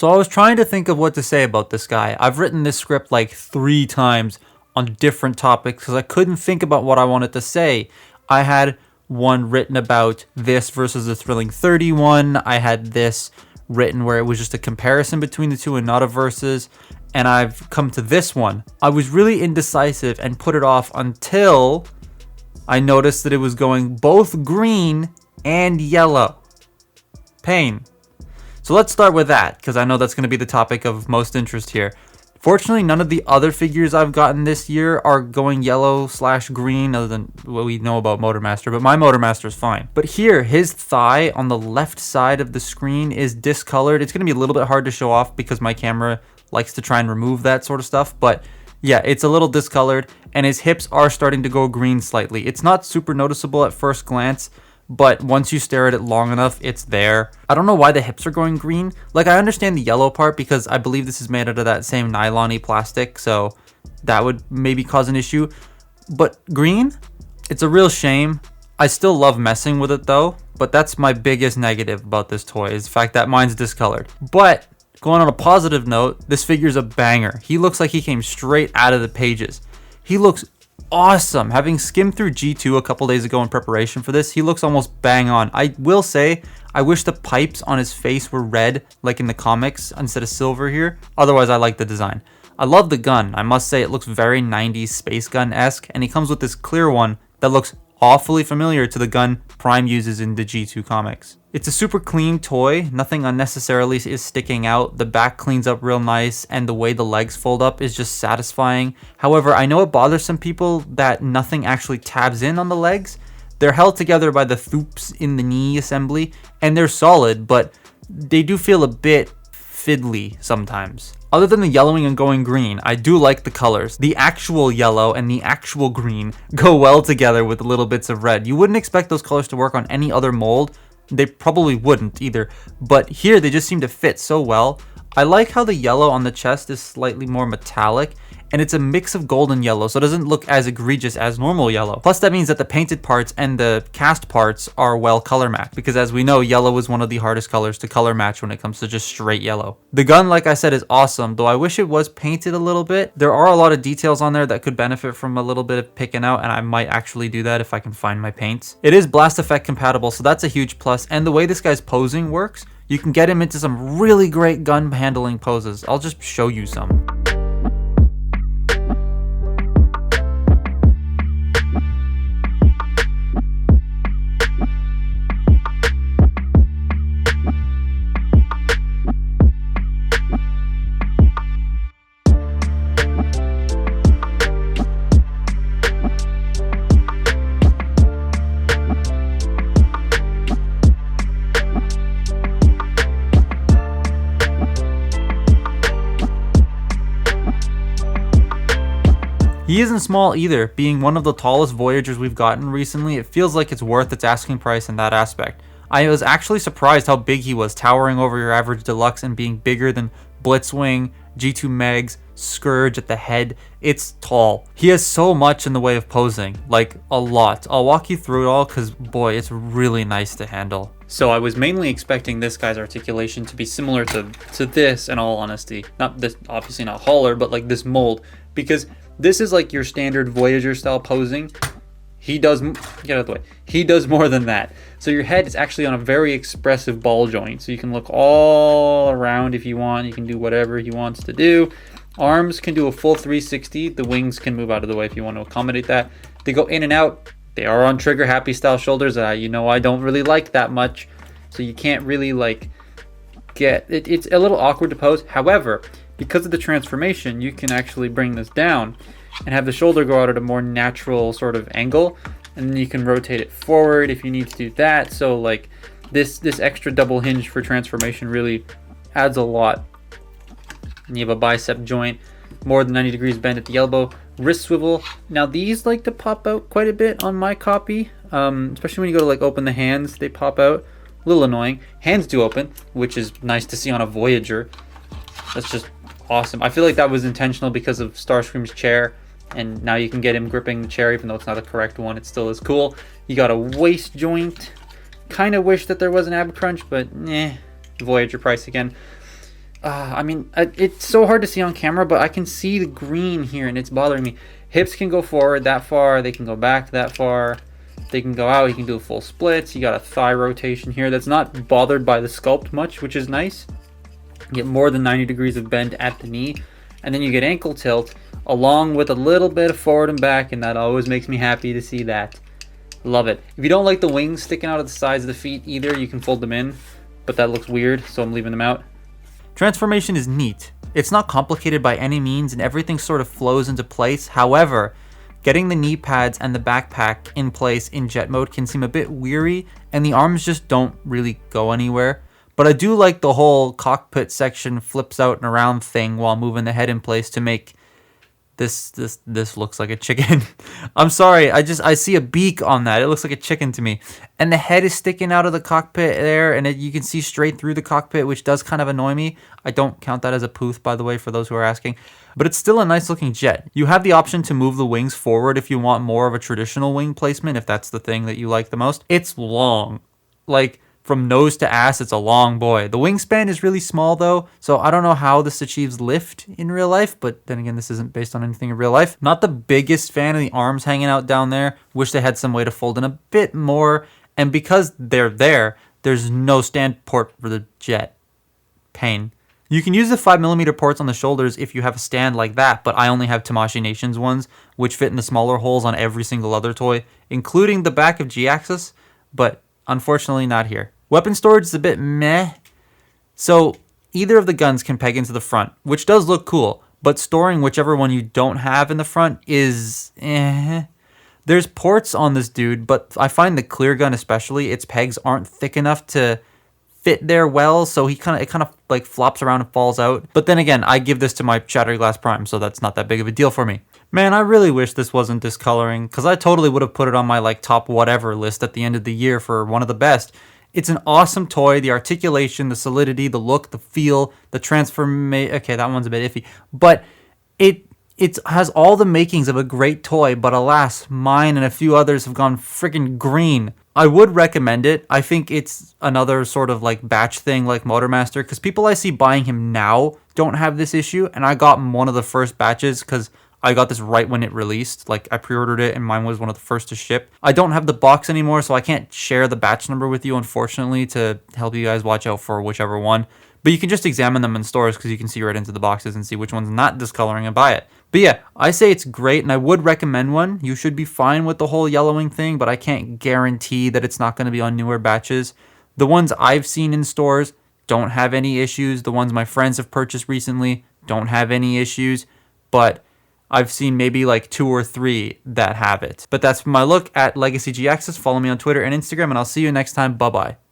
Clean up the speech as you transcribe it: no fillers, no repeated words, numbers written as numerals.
So I was trying to think of what to say about this guy. I've written this script like 3 times on different topics because I couldn't think about what I wanted to say. I had one written about this versus the Thrilling 31. I had this written where it was just a comparison between the two and not a versus. And I've come to this one. I was really indecisive and put it off until I noticed that it was going both green and yellow. Pain. So let's start with that, because I know that's going to be the topic of most interest here. Fortunately, none of the other figures I've gotten this year are going yellow/green, other than what we know about Motormaster, but my Motormaster is fine. But here, his thigh on the left side of the screen is discolored. It's going to be a little bit hard to show off because my camera likes to try and remove that sort of stuff, but yeah, it's a little discolored, and his hips are starting to go green slightly. It's not super noticeable at first glance, but once you stare at it long enough, it's there. I don't know why the hips are going green. Like, I understand the yellow part because I believe this is made out of that same nylon-y plastic, so that would maybe cause an issue. But green? It's a real shame. I still love messing with it though, but that's my biggest negative about this toy, is the fact that mine's discolored. But going on a positive note, this figure's a banger. He looks like he came straight out of the pages. He looks awesome. Having skimmed through G2 a couple days ago in preparation for this, he looks almost bang on. I will say, I wish the pipes on his face were red, like in the comics, instead of silver here. Otherwise, I like the design. I love the gun. I must say, it looks very 90s space gun-esque, and he comes with this clear one that looks awfully familiar to the gun Prime uses in the G2 comics. It's a super clean toy, nothing unnecessarily is sticking out, the back cleans up real nice, and the way the legs fold up is just satisfying. However, I know it bothers some people that nothing actually tabs in on the legs. They're held together by the thoops in the knee assembly, and they're solid, but they do feel a bit fiddly sometimes. Other than the yellowing and going green, I do like the colors. The actual yellow and the actual green go well together with little bits of red. You wouldn't expect those colors to work on any other mold. They probably wouldn't either, but here they just seem to fit so well. I like how the yellow on the chest is slightly more metallic, and it's a mix of gold and yellow, so it doesn't look as egregious as normal yellow. Plus, that means that the painted parts and the cast parts are well color matched, because as we know, yellow is one of the hardest colors to color match when it comes to just straight yellow. The gun, like I said, is awesome, though I wish it was painted a little bit. There are a lot of details on there that could benefit from a little bit of picking out, and I might actually do that if I can find my paints. It is blast effect compatible, so that's a huge plus, and the way this guy's posing works, you can get him into some really great gun handling poses. I'll just show you some. He isn't small either. Being one of the tallest Voyagers we've gotten recently, it feels like it's worth its asking price in that aspect. I was actually surprised how big he was, towering over your average deluxe and being bigger than Blitzwing, G2 Megs, Scourge at the head. It's tall. He has so much in the way of posing, like a lot. I'll walk you through it all because boy, it's really nice to handle. So I was mainly expecting this guy's articulation to be similar to this, in all honesty. Not this, obviously not Hauler, but like this mold, because this is like your standard Voyager style posing. He does, get out of the way, he does more than that. So your head is actually on a very expressive ball joint, so you can look all around if you want. You can do whatever he wants to do. Arms can do a full 360. The wings can move out of the way if you want to accommodate that. They go in and out. They are on trigger happy style shoulders. You know, I don't really like that much, so you can't really like get it. It's a little awkward to pose. However, because of the transformation, you can actually bring this down and have the shoulder go out at a more natural sort of angle, and then you can rotate it forward if you need to do that. So like this extra double hinge for transformation really adds a lot. And you have a bicep joint, more than 90 degrees bend at the elbow, wrist swivel. Now these like to pop out quite a bit on my copy, especially when you go to like open the hands, they pop out. A little annoying. Hands do open, which is nice to see on a Voyager. That's just awesome. I feel like that was intentional because of Starscream's chair, and now you can get him gripping the chair even though it's not the correct one. It still is cool. You got a waist joint. Kind of wish that there was an ab crunch, but Voyager price again. I mean, it's so hard to see on camera, but I can see the green here and it's bothering me. Hips can go forward that far. They can go back that far. They can go out. You can do a full splits. You got a thigh rotation here that's not bothered by the sculpt much, which is nice. You get more than 90 degrees of bend at the knee. And then you get ankle tilt along with a little bit of forward and back, and that always makes me happy to see that. Love it. If you don't like the wings sticking out of the sides of the feet either, you can fold them in, but that looks weird, so I'm leaving them out. Transformation is neat. It's not complicated by any means and everything sort of flows into place. However, getting the knee pads and the backpack in place in jet mode can seem a bit weary and the arms just don't really go anywhere. But I do like the whole cockpit section flips out and around thing while moving the head in place to make this looks like a chicken. I'm sorry, I see a beak on that. It looks like a chicken to me. And the head is sticking out of the cockpit there, and you can see straight through the cockpit, which does kind of annoy me. I don't count that as a poof, by the way, for those who are asking. But it's still a nice looking jet. You have the option to move the wings forward if you want more of a traditional wing placement, if that's the thing that you like the most. It's long. Like, from nose to ass, it's a long boy. The wingspan is really small though, so I don't know how this achieves lift in real life, but then again, this isn't based on anything in real life. Not the biggest fan of the arms hanging out down there. Wish they had some way to fold in a bit more, and because they're there, there's no stand port for the jet. Pain. You can use the 5mm ports on the shoulders if you have a stand like that, but I only have Tamashii Nations ones, which fit in the smaller holes on every single other toy, including the back of Jhiaxus, but unfortunately not here. Weapon storage is a bit meh. So either of the guns can peg into the front, which does look cool, but storing whichever one you don't have in the front is eh. There's ports on this dude, but I find the clear gun especially, its pegs aren't thick enough to fit there well, so it kind of like flops around and falls out. But then again, I give this to my Shattered Glass Prime, so that's not that big of a deal for me. Man, I really wish this wasn't discoloring, because I totally would have put it on my like top whatever list at the end of the year for one of the best. It's an awesome toy. The articulation, the solidity, the look, the feel, the transformation. Okay, that one's a bit iffy, but it has all the makings of a great toy. But alas, mine and a few others have gone freaking green. I would recommend it. I think it's another sort of like batch thing like Motormaster, because people I see buying him now don't have this issue, and I got one of the first batches because I got this right when it released. Like, I pre-ordered it and mine was one of the first to ship. I don't have the box anymore, so I can't share the batch number with you, unfortunately, to help you guys watch out for whichever one. But you can just examine them in stores because you can see right into the boxes and see which one's not discoloring and buy it. But yeah, I say it's great and I would recommend one. You should be fine with the whole yellowing thing, but I can't guarantee that it's not going to be on newer batches. The ones I've seen in stores don't have any issues. The ones my friends have purchased recently don't have any issues. But I've seen maybe like 2 or 3 that have it. But that's my look at Legacy Jhiaxus. Follow me on Twitter and Instagram, and I'll see you next time. Bye-bye.